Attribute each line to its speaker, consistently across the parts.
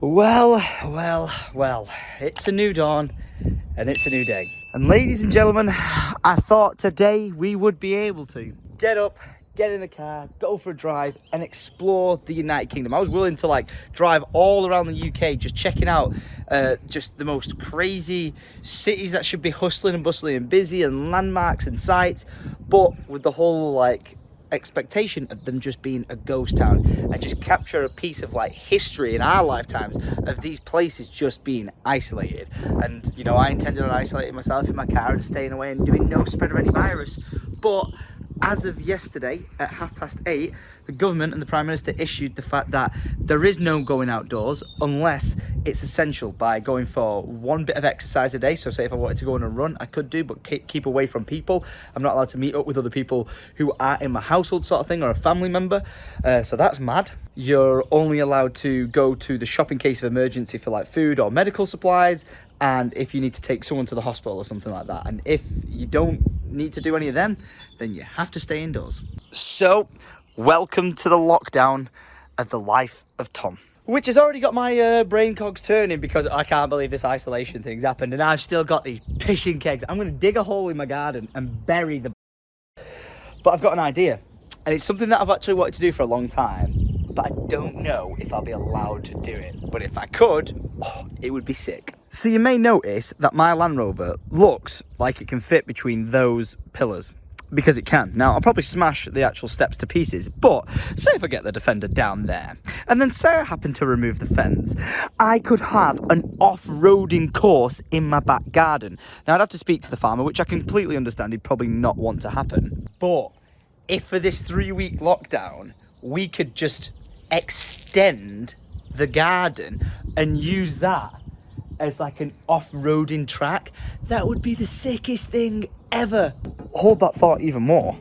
Speaker 1: Well, it's a new dawn and it's a new day. And ladies and gentlemen, I thought today we would be able to get up, get in the car, go for a drive and explore the United Kingdom. I was willing to drive all around the UK, just checking out just the most crazy cities that should be hustling and bustling and busy, and landmarks and sites, but with the whole expectation of them just being a ghost town, and just capture a piece of history in our lifetimes of these places just being isolated. And I intended on isolating myself in my car and staying away and doing no spread of any virus, but as of yesterday at 8:30, the government and the Prime Minister issued the fact that there is no going outdoors unless it's essential, by going for one bit of exercise a day. So say if I wanted to go on a run, I could do, but keep away from people. I'm not allowed to meet up with other people who are in my household, sort of thing, or a family member. So that's mad. You're only allowed to go to the shop in case of emergency for food or medical supplies, and if you need to take someone to the hospital or something like that. And if you don't need to do any of them, then you have to stay indoors. So, welcome to the lockdown of the life of Tom. Which has already got my brain cogs turning, because I can't believe this isolation thing's happened and I've still got these pissing kegs. I'm going to dig a hole in my garden and bury the... But I've got an idea. And it's something that I've actually wanted to do for a long time, but I don't know if I'll be allowed to do it. But if I could, it would be sick. So you may notice that my Land Rover looks like it can fit between those pillars, because it can. Now, I'll probably smash the actual steps to pieces, but say if I get the Defender down there, and then say I happen to remove the fence, I could have an off-roading course in my back garden. Now, I'd have to speak to the farmer, which I completely understand he'd probably not want to happen. But if for this 3-week lockdown, we could just extend the garden and use that as an off-roading track, that would be the sickest thing ever. Hold that thought even more.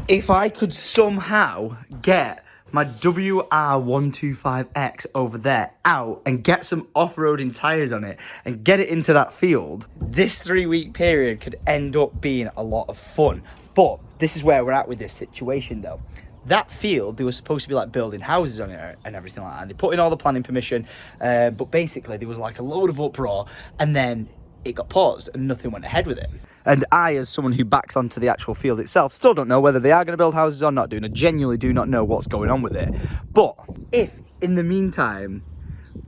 Speaker 1: If I could somehow get my WR125X over there out and get some off-roading tyres on it and get it into that field, this 3-week period could end up being a lot of fun. But this is where we're at with this situation though. That field, they were supposed to be building houses on it and everything like that. And they put in all the planning permission, but basically there was a load of uproar, and then it got paused and nothing went ahead with it. And I, as someone who backs onto the actual field itself, still don't know whether they are going to build houses or not. I genuinely do not know what's going on with it. But if, in the meantime,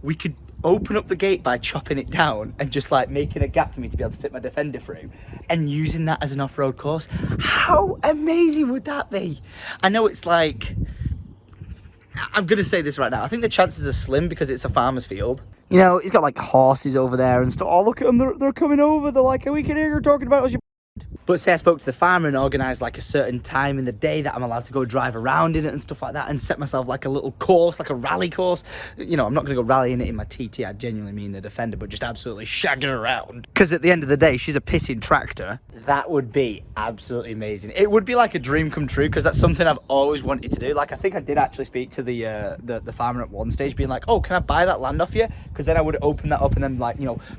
Speaker 1: we could open up the gate by chopping it down and just making a gap for me to be able to fit my Defender through and using that as an off-road course, how amazing would that be? I know it's I'm gonna say this right now, I think the chances are slim because it's a farmer's field. He's got horses over there and stuff. Oh, look at them, they're coming over. They're like, we can hear you talking about us. But say I spoke to the farmer and organised a certain time in the day that I'm allowed to go drive around in it and stuff like that, and set myself a little course, a rally course. I'm not going to go rallying it in my TT, I genuinely mean the Defender, but just absolutely shagging around. Because at the end of the day, she's a pissing tractor. That would be absolutely amazing. It would be a dream come true, because that's something I've always wanted to do. I think I did actually speak to the farmer at one stage, being oh, can I buy that land off you? Because then I would open that up and then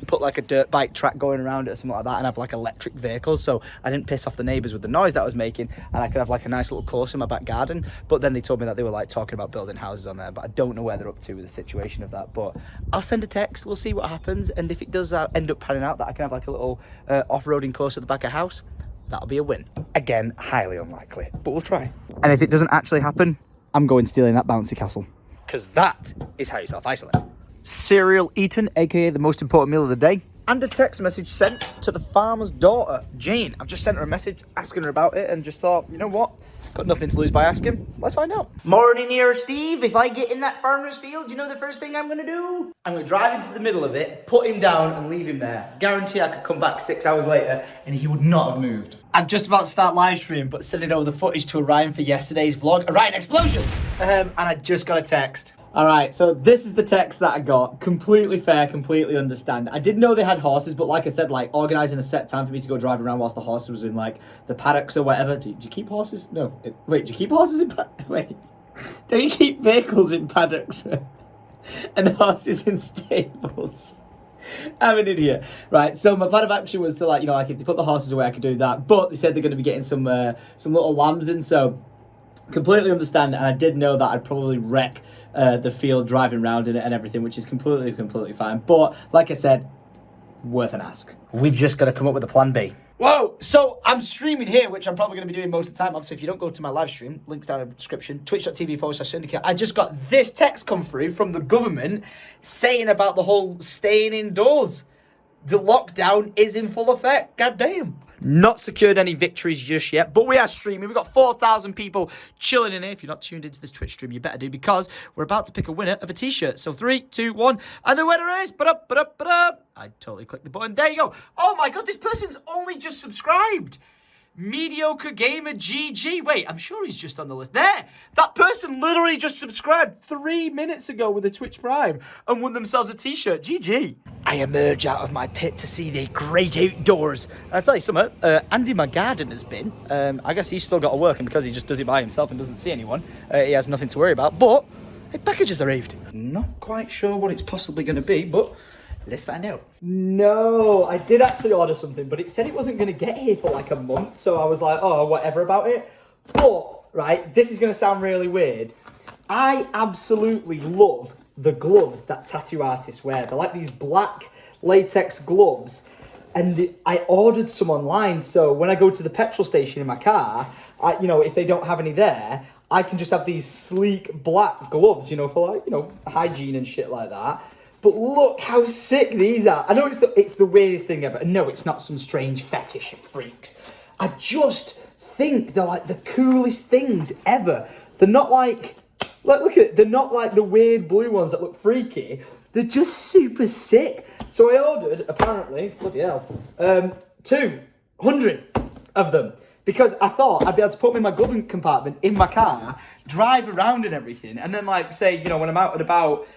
Speaker 1: put a dirt bike track going around it or something like that, and have electric vehicles, so I didn't piss off the neighbours with the noise that I was making, and I could have a nice little course in my back garden. But then they told me that they were talking about building houses on there, but I don't know where they're up to with the situation of that. But I'll send a text, we'll see what happens, and if it does end up panning out that I can have a little off-roading course at the back of house, that'll be a win. Again, highly unlikely, but we'll try. And if it doesn't actually happen, I'm going stealing that bouncy castle, because that is how you self-isolate. Cereal eaten, aka the most important meal of the day, and a text message sent to the farmer's daughter, Jane. I've just sent her a message asking her about it and just thought, you know what? Got nothing to lose by asking. Let's find out. Morning here, Steve. If I get in that farmer's field, you know the first thing I'm going to do? I'm going to drive into the middle of it, put him down and leave him there. Guarantee I could come back 6 hours later and he would not have moved. I'm just about to start live stream, but sending over the footage to Orion for yesterday's vlog. Orion explosion! And I just got a text. Alright, so this is the text that I got. Completely fair, completely understand. I did know they had horses, but like I said, organising a set time for me to go drive around whilst the horse was in, the paddocks or whatever. Do you keep horses? No. Wait, do you keep horses in Wait. Do you keep vehicles in paddocks? And horses in stables? I'm an idiot. Right, so my plan of action was to, if they put the horses away, I could do that. But they said they're going to be getting some little lambs in, so Completely understand, and I did know that I'd probably wreck the field driving around in it and everything, which is completely fine. But like I said, worth an ask. We've just got to come up with a plan B. Whoa, so I'm streaming here, which I'm probably going to be doing most of the time. Obviously, if you don't go to my live stream, links down in the description, twitch.tv/syndicate. I just got this text come through from the government saying about the whole staying indoors. The lockdown is in full effect. God damn. Not secured any victories just yet, but we are streaming. We've got 4,000 people chilling in here. If you're not tuned into this Twitch stream, you better do, because we're about to pick a winner of a t-shirt. So 3, 2, 1, and the winner is... I totally clicked the button. There you go. Oh my God, this person's only just subscribed. Mediocre Gamer GG. Wait, I'm sure he's just on the list. There! That person literally just subscribed 3 minutes ago with a Twitch Prime and won themselves a t-shirt. GG. I emerge out of my pit to see the great outdoors. And I'll tell you something, Andy, my garden, has been. I guess he's still got to work, and because he just does it by himself and doesn't see anyone, he has nothing to worry about. But a package has arrived. Not quite sure what it's possibly going to be, but... let's find out. No, I did actually order something, but it said it wasn't going to get here for like a month. So I was like, oh, whatever about it. But, right, this is going to sound really weird. I absolutely love the gloves that tattoo artists wear. They're like these black latex gloves. And I ordered some online. So when I go to the petrol station in my car, if they don't have any there, I can just have these sleek black gloves, for like, hygiene and shit like that. But look how sick these are. I know it's the weirdest thing ever. No, it's not some strange fetish freaks. I just think they're like the coolest things ever. They're not like look at it. They're not like the weird blue ones that look freaky. They're just super sick. So I ordered, apparently, bloody hell, 200 of them. Because I thought I'd be able to put them in my glove compartment in my car, drive around and everything. And then like, say, when I'm out and about,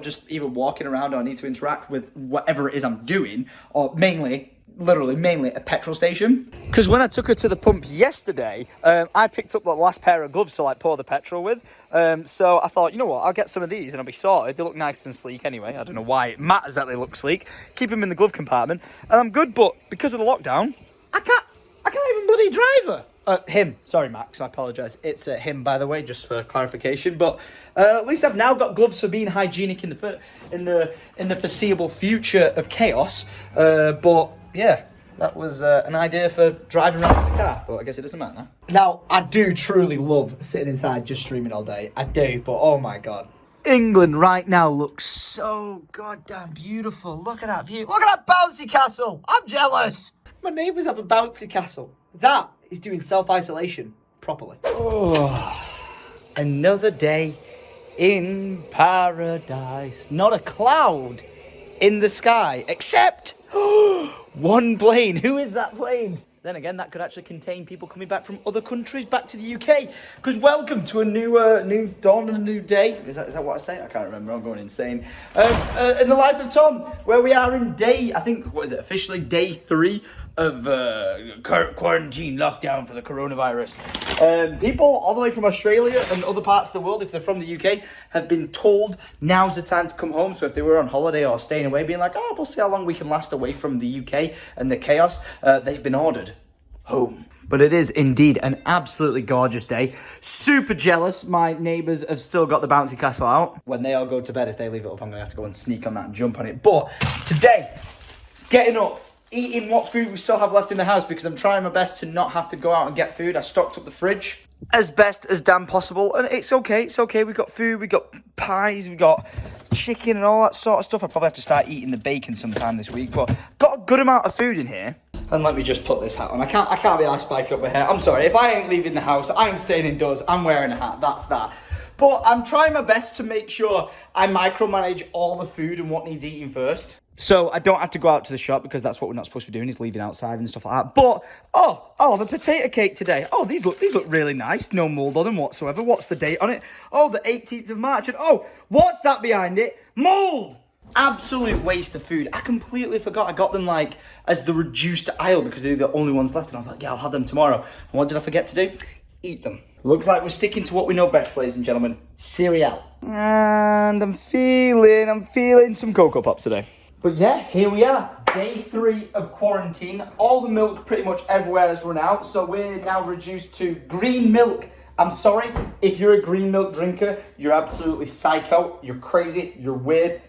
Speaker 1: just either walking around or I need to interact with whatever it is I'm doing, or literally mainly a petrol station. Because when I took her to the pump yesterday, I picked up the last pair of gloves to like pour the petrol with. So I thought, you know what, I'll get some of these and I'll be sorted. They look nice and sleek anyway. I don't know why it matters that they look sleek. Keep them in the glove compartment and I'm good. But because of the lockdown, I can't even bloody drive her. Him. Sorry, Max. I apologise. It's him, by the way, just for clarification. But at least I've now got gloves for being hygienic in the foreseeable future of chaos. But yeah, that was an idea for driving around in the car. But I guess it doesn't matter now. Now, I do truly love sitting inside just streaming all day. I do. But oh my God. England right now looks so goddamn beautiful. Look at that view. Look at that bouncy castle. I'm jealous. My neighbours have a bouncy castle. That is doing self-isolation properly. Oh, another day in paradise. Not a cloud in the sky, except one plane. Who is that plane? Then again, that could actually contain people coming back from other countries back to the UK. Because welcome to a new dawn and a new day. Is that what I say? I can't remember. I'm going insane. In the life of Tom, where we are in officially day 3 of quarantine lockdown for the coronavirus. People all the way from Australia and other parts of the world, if they're from the UK, have been told now's the time to come home. So if they were on holiday or staying away, being like, we'll see how long we can last away from the UK and the chaos, they've been ordered home. But it is indeed an absolutely gorgeous day. Super jealous. My neighbours have still got the bouncy castle out. When they all go to bed, if they leave it up, I'm going to have to go and sneak on that and jump on it. But today, getting up, eating what food we still have left in the house, because I'm trying my best to not have to go out and get food. I stocked up the fridge as best as damn possible, and it's okay. We've got food, we've got pies, we've got chicken and all that sort of stuff. I probably have to start eating the bacon sometime this week, but got a good amount of food in here. And let me just put this hat on. I can't be arsed spiking up my hair. I'm sorry, if I ain't leaving the house, I'm staying indoors, I'm wearing a hat, that's that. But I'm trying my best to make sure I micromanage all the food and what needs eating first. So I don't have to go out to the shop, because that's what we're not supposed to be doing, is leaving outside and stuff like that. But, I'll have a potato cake today. Oh, these look really nice. No mould on them whatsoever. What's the date on it? Oh, the 18th of March. And what's that behind it? Mould! Absolute waste of food. I completely forgot I got them as the reduced aisle, because they're the only ones left. And I was like, yeah, I'll have them tomorrow. And what did I forget to do? Eat them. Looks like we're sticking to what we know best, ladies and gentlemen. Cereal. And I'm feeling some Cocoa Pops today. But yeah, here we are, day 3 of quarantine. All the milk pretty much everywhere has run out, so we're now reduced to green milk I'm sorry, if you're a green milk drinker, you're absolutely psycho, you're crazy, you're weird.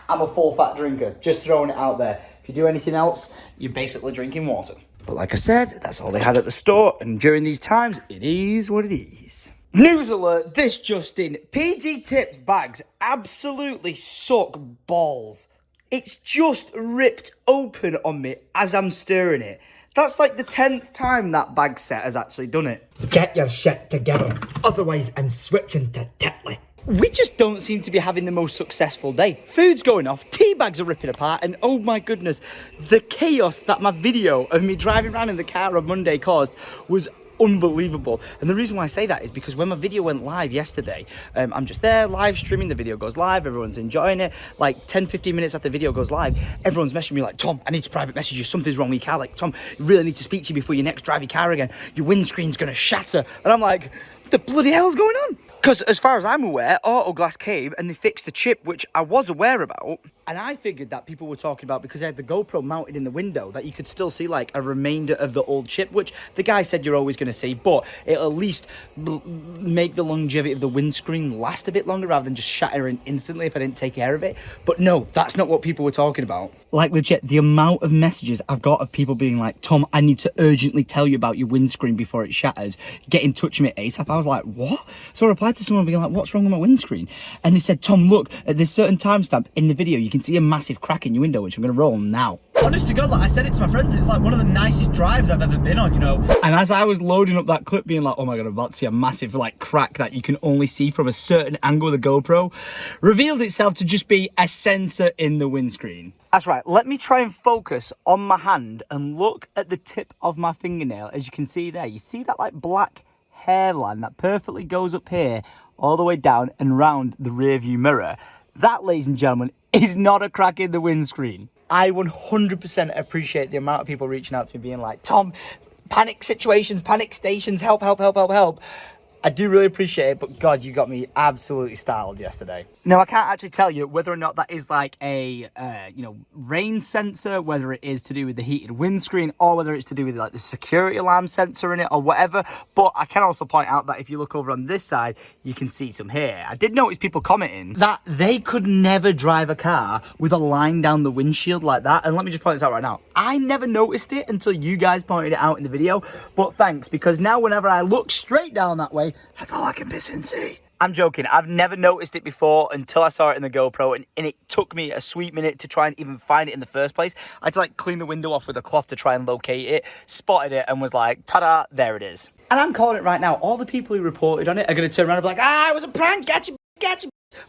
Speaker 1: I'm a full fat drinker, just throwing it out there. If you do anything else, you're basically drinking water. But like I said, that's all they had at the store, and during these times, it is what it is. News alert, this just in. PG Tips bags absolutely suck balls. It's just ripped open on me as I'm stirring it. That's like the 10th time that bag set has actually done it.
Speaker 2: Get your shit together, otherwise I'm switching to Tetley.
Speaker 1: We just don't seem to be having the most successful day. Food's going off, tea bags are ripping apart, and oh my goodness, the chaos that my video of me driving around in the car on Monday caused was unbelievable. And the reason why I say that is because when my video went live yesterday, I'm just there live streaming, the video goes live, everyone's enjoying it. Like 10-15 minutes after the video goes live, everyone's messaging me like, Tom, I need to private message you, something's wrong with your car. Like, Tom, you really need to speak to you before you next drive your car again. Your windscreen's gonna shatter. And I'm like, what the bloody hell's going on? Because as far as I'm aware, Autoglass came and they fixed the chip, which I was aware about. And I figured that people were talking about, because I had the GoPro mounted in the window, that you could still see like a remainder of the old chip, which the guy said you're always going to see, but it'll at least make the longevity of the windscreen last a bit longer rather than just shattering instantly if I didn't take care of it. But no, that's not what people were talking about. Like legit, the amount of messages I've got of people being like, Tom, I need to urgently tell you about your windscreen before it shatters. Get in touch with me ASAP. I was like, what? So I replied to someone being like, what's wrong with my windscreen? And they said, Tom, look, at this certain timestamp in the video, you can see a massive crack in your window, which I'm going to roll now. Honest to God, like I said it to my friends, it's like one of the nicest drives I've ever been on, you know. And as I was loading up that clip being like, oh my God, I'm about to see a massive like crack that you can only see from a certain angle of the GoPro, revealed itself to just be a sensor in the windscreen. That's right, let me try and focus on my hand and look at the tip of my fingernail. As you can see there, you see that like black hairline that perfectly goes up here all the way down and round the rear view mirror. That, ladies and gentlemen, is not a crack in the windscreen. I 100% appreciate the amount of people reaching out to me being like, Tom, panic situations, panic stations, help, help, help, help, help. I do really appreciate it, but God, you got me absolutely styled yesterday. Now, I can't actually tell you whether or not that is like a, rain sensor, whether it is to do with the heated windscreen, or whether it's to do with like the security alarm sensor in it or whatever. But I can also point out that if you look over on this side, you can see some here. I did notice people commenting that they could never drive a car with a line down the windshield like that. And let me just point this out right now. I never noticed it until you guys pointed it out in the video, but thanks, because now whenever I look straight down that way, that's all I can piss and see. I'm joking. I've never noticed it before until I saw it in the GoPro, and it took me a sweet minute to try and even find it in the first place. I had to like clean the window off with a cloth to try and locate it, spotted it, and was like, ta-da, there it is. And I'm calling it right now. All the people who reported on it are going to turn around and be like, it was a prank, gotcha.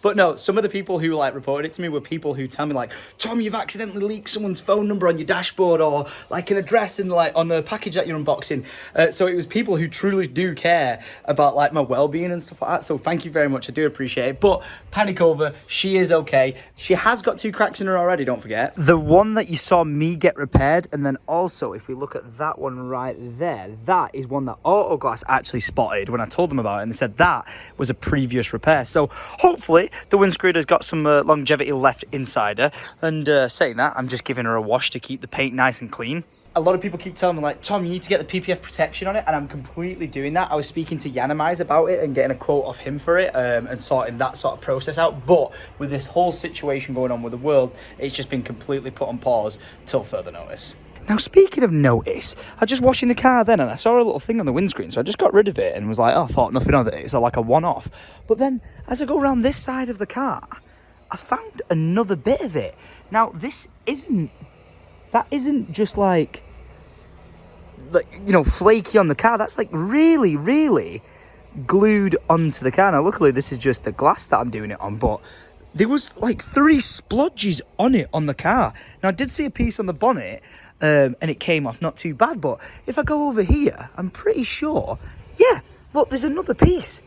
Speaker 1: But no, some of the people who like reported it to me were people who tell me like, Tom, you've accidentally leaked someone's phone number on your dashboard or like an address in like on the package that you're unboxing. So it was people who truly do care about like my well-being and stuff like that. So thank you very much. I do appreciate it. But panic over. She is okay. She has got 2 cracks in her already. Don't forget. The one that you saw me get repaired. And then also, if we look at that one right there, that is one that Autoglass actually spotted when I told them about it. And they said that was a previous repair. So hopefully the windscreen has got some longevity left inside her. And saying that, I'm just giving her a wash to keep the paint nice and clean. A lot of people keep telling me like, Tom, you need to get the PPF protection on it, and I'm completely doing that. I was speaking to Yanamize about it and getting a quote off him for it, and sorting that sort of process out. But with this whole situation going on with the world, it's just been completely put on pause till further notice. Now, speaking of notice, I was just washing the car then and I saw a little thing on the windscreen, so I just got rid of it and was like, I thought nothing of it. It's like a one-off. But then, as I go around this side of the car, I found another bit of it. Now, that isn't just like flaky on the car. That's like really, really glued onto the car. Now, luckily, this is just the glass that I'm doing it on, but there was like 3 splodges on it on the car. Now, I did see a piece on the bonnet, and it came off not too bad, but if I go over here, I'm pretty sure, yeah, look, there's another piece.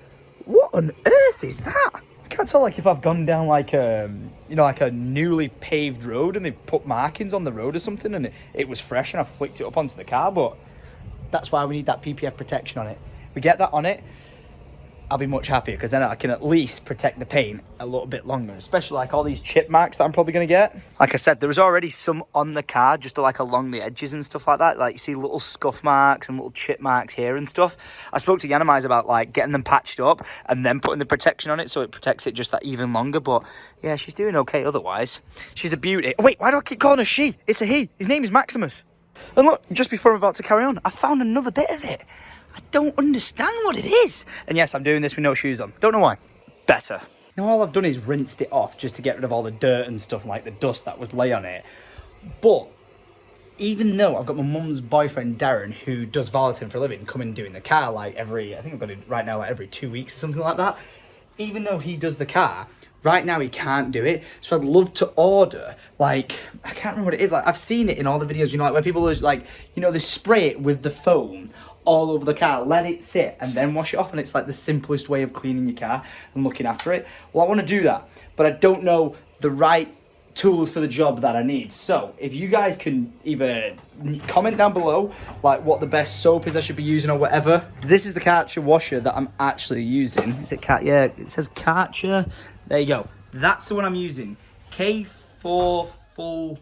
Speaker 1: What on earth is that? I can't tell like if I've gone down like like a newly paved road and they've put markings on the road or something and it was fresh and I flicked it up onto the car, but that's why we need that PPF protection on it. We get that on it, I'll be much happier because then I can at least protect the paint a little bit longer, especially like all these chip marks that I'm probably going to get. Like I said, there was already some on the car, just like along the edges and stuff like that. Like you see little scuff marks and little chip marks here and stuff. I spoke to Yanamize about like getting them patched up and then putting the protection on it so it protects it just that even longer. But yeah, she's doing okay otherwise. She's a beauty. Oh, wait, why do I keep calling her she? It's a he. His name is Maximus. And look, just before I'm about to carry on, I found another bit of it. I don't understand what it is. And yes, I'm doing this with no shoes on. Don't know why. Better. Now all I've done is rinsed it off just to get rid of all the dirt and stuff, like the dust that was lay on it. But even though I've got my mum's boyfriend Darren, who does valeting for a living, coming doing the car like I think I've got it right now like every 2 weeks or something like that. Even though he does the car, right now he can't do it. So I'd love to order, like, I can't remember what it is. Like I've seen it in all the videos, you know, like where people are like, you know, they spray it with the foam all over the car, let it sit and then wash it off, and it's like the simplest way of cleaning your car and looking after it. Well, I want to do that, but I don't know the right tools for the job that I need. So if you guys can either comment down below like what the best soap is I should be using or whatever. This is the Karcher washer that I'm actually using. Is it yeah, it says Karcher. There you go. That's the one I'm using. K4 Full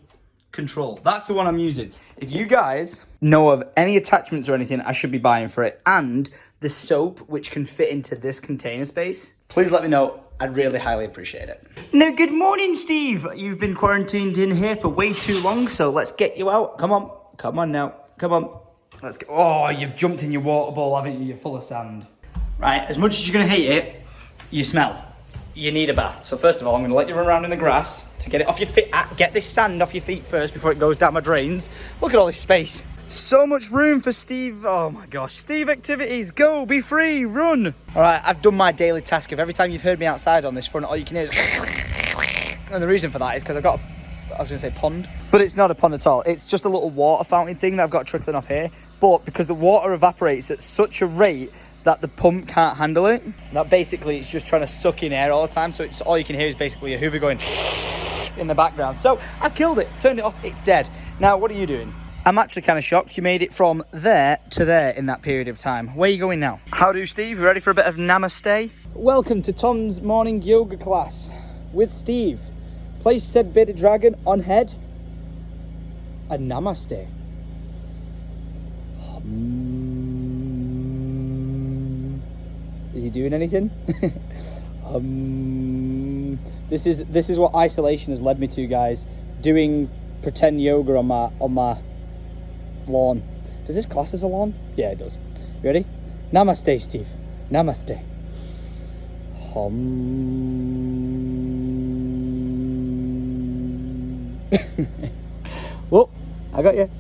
Speaker 1: Control. That's the one I'm using. If you guys know of any attachments or anything I should be buying for it, and the soap which can fit into this container space, please let me know. I'd really highly appreciate it. Now, good morning, Steve. You've been quarantined in here for way too long, so let's get you out. Come on. Come on now. Come on. Let's go. Oh, you've jumped in your water bowl, haven't you? You're full of sand. Right, as much as you're going to hate it, you smell. You need a bath. So first of all, I'm going to let you run around in the grass to get it off your feet. Get this sand off your feet first before it goes down my drains. Look at all this space. So much room for Steve. Oh my gosh. Steve activities. Go, be free, run. All right, I've done my daily task of every time you've heard me outside on this front, all you can hear is... And the reason for that is because I've got I was going to say pond, but it's not a pond at all. It's just a little water fountain thing that I've got trickling off here. But because the water evaporates at such a rate that the pump can't handle it, that basically it's just trying to suck in air all the time. So it's all you can hear is basically a Hoover going in the background. So I've killed it, turned it off, it's dead. Now, what are you doing? I'm actually kind of shocked you made it from there to there in that period of time. Where are you going now? How do, Steve? You ready for a bit of namaste? Welcome to Tom's morning yoga class with Steve. Place said bearded dragon on head. A namaste. Is he doing anything? This is what isolation has led me to, guys. Doing pretend yoga on my lawn. Does this class as a lawn? Yeah, it does. You ready? Namaste, Steve. Namaste. Whoa, I got you.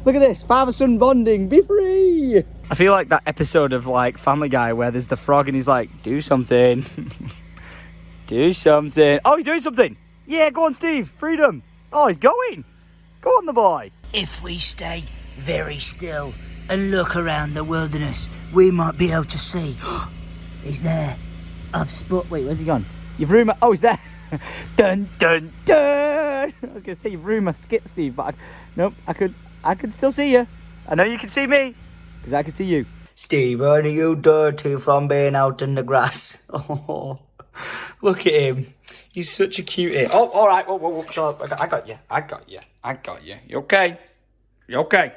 Speaker 1: Look at this, father-son bonding, be free. I feel like that episode of like Family Guy where there's the frog and he's like, do something. Do something. Oh, he's doing something. Yeah, go on, Steve, freedom. Oh, he's going. Go on, the boy.
Speaker 3: If we stay very still and look around the wilderness, we might be able to see. He's there. I've spot.
Speaker 1: Wait, where's he gone? You've ruined my... Oh, he's there. Dun, dun, dun. I was going to say you've ruined my skit, Steve, but nope, I could still see you. I know you can see me, because I can see you.
Speaker 3: Steve, aren't you dirty from being out in the grass?
Speaker 1: Oh, look at him. He's such a cutie. Oh, all right. Whoa. Shut up. I got you. You okay? You okay?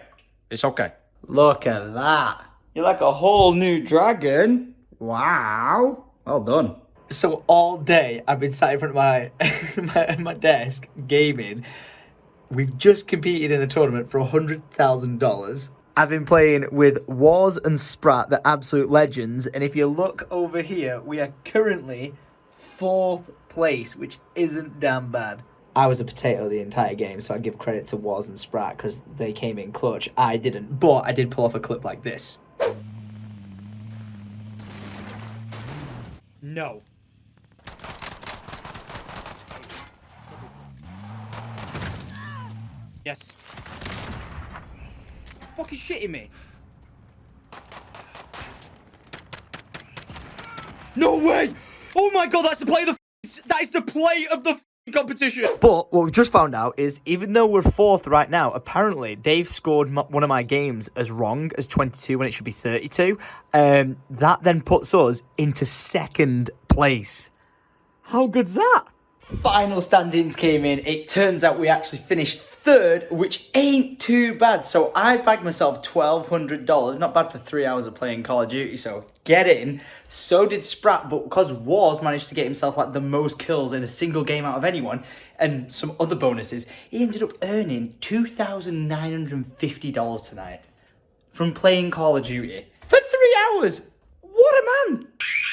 Speaker 1: It's okay.
Speaker 3: Look at that.
Speaker 1: You're like a whole new dragon. Wow. Well done. So all day I've been sat in front of my desk gaming. We've just competed in a tournament for $100,000. I've been playing with Wars and Sprat, the absolute legends. And if you look over here, we are currently 4th place, which isn't damn bad. I was a potato the entire game, so I give credit to Wars and Sprat because they came in clutch. I didn't, but I did pull off a clip like this. No. Yes. Fucking shitting me. No way! Oh my god, that's the play of the... That is the play of the competition. But what we've just found out is, even though we're 4th right now, apparently they've scored one of my games as wrong as 22 when it should be 32. That then puts us into 2nd place. How good's that? Final standings came in. It turns out we actually finished 3rd, which ain't too bad. So I bagged myself $1,200. Not bad for 3 hours of playing Call of Duty, so get in. So did Sprat, but because Wars managed to get himself like the most kills in a single game out of anyone, and some other bonuses, he ended up earning $2,950 tonight from playing Call of Duty for 3 hours. What a man!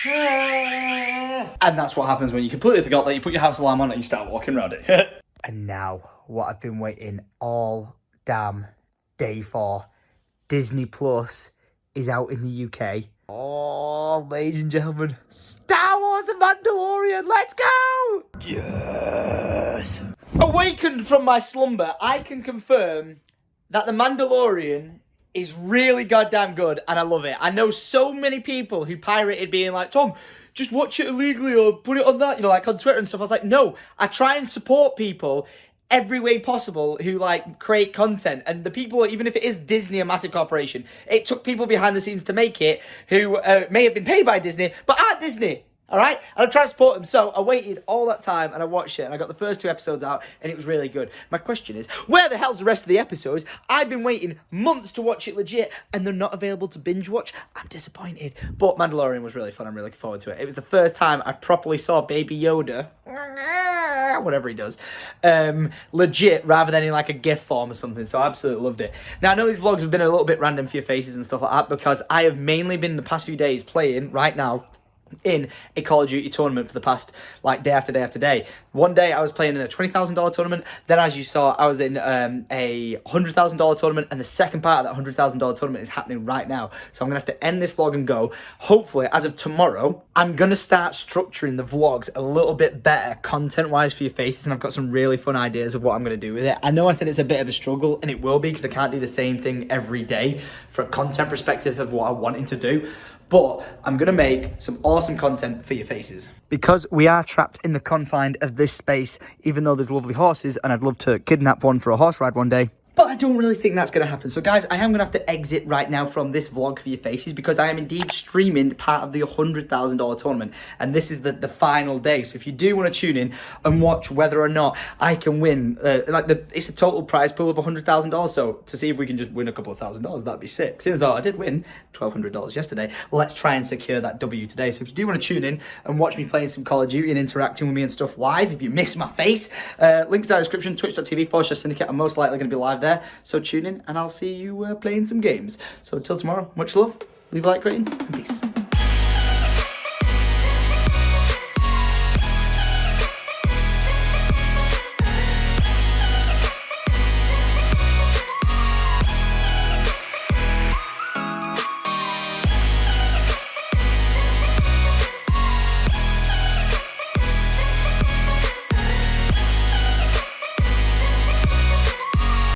Speaker 1: And that's what happens when you completely forgot that you put your house alarm on and you start walking around it. And now, what I've been waiting all damn day for. Disney Plus is out in the UK. Oh, ladies and gentlemen, Star Wars The Mandalorian, let's go! Yes! Awakened from my slumber, I can confirm that The Mandalorian is really goddamn good, and I love it. I know so many people who pirated being like, Tom, just watch it illegally or put it on that, you know, like on Twitter and stuff. I was like, no, I try and support people every way possible who like create content, and the people, even if it is Disney, a massive corporation, it took people behind the scenes to make it who may have been paid by Disney, but aren't Disney. All right? And I'm trying to support them. So I waited all that time and I watched it and I got the first 2 episodes out and it was really good. My question is, where the hell's the rest of the episodes? I've been waiting months to watch it legit and they're not available to binge watch. I'm disappointed. But Mandalorian was really fun. I'm really looking forward to it. It was the first time I properly saw Baby Yoda, whatever he does, legit rather than in like a GIF form or something. So I absolutely loved it. Now I know these vlogs have been a little bit random for your faces and stuff like that because I have mainly been the past few days playing right now in a Call of Duty tournament for the past like day after day after day. One day I was playing in a $20,000 tournament, then as you saw I was in a $100,000 tournament, and the second part of that $100,000 tournament is happening right now. So I'm gonna have to end this vlog and go. Hopefully as of tomorrow I'm gonna start structuring the vlogs a little bit better content wise for your faces, and I've got some really fun ideas of what I'm gonna do with it. I know I said it's a bit of a struggle, and it will be because I can't do the same thing every day for a content perspective of what I wanted to do. But I'm going to make some awesome content for your faces. Because we are trapped in the confine of this space, even though there's lovely horses, and I'd love to kidnap one for a horse ride one day. But I don't really think that's going to happen. So guys, I am going to have to exit right now from this vlog for your faces because I am indeed streaming part of the $100,000 tournament. And this is the final day. So if you do want to tune in and watch whether or not I can win, it's a total prize pool of $100,000. So to see if we can just win a couple of $1,000s, that'd be sick. Since though I did win $1,200 yesterday, let's try and secure that W today. So if you do want to tune in and watch me playing some Call of Duty and interacting with me and stuff live, if you miss my face, links down in the description, twitch.tv/Syndicate. I'm most likely going to be live there, so tune in and I'll see you playing some games. So until tomorrow, much love, leave a like rating, and peace.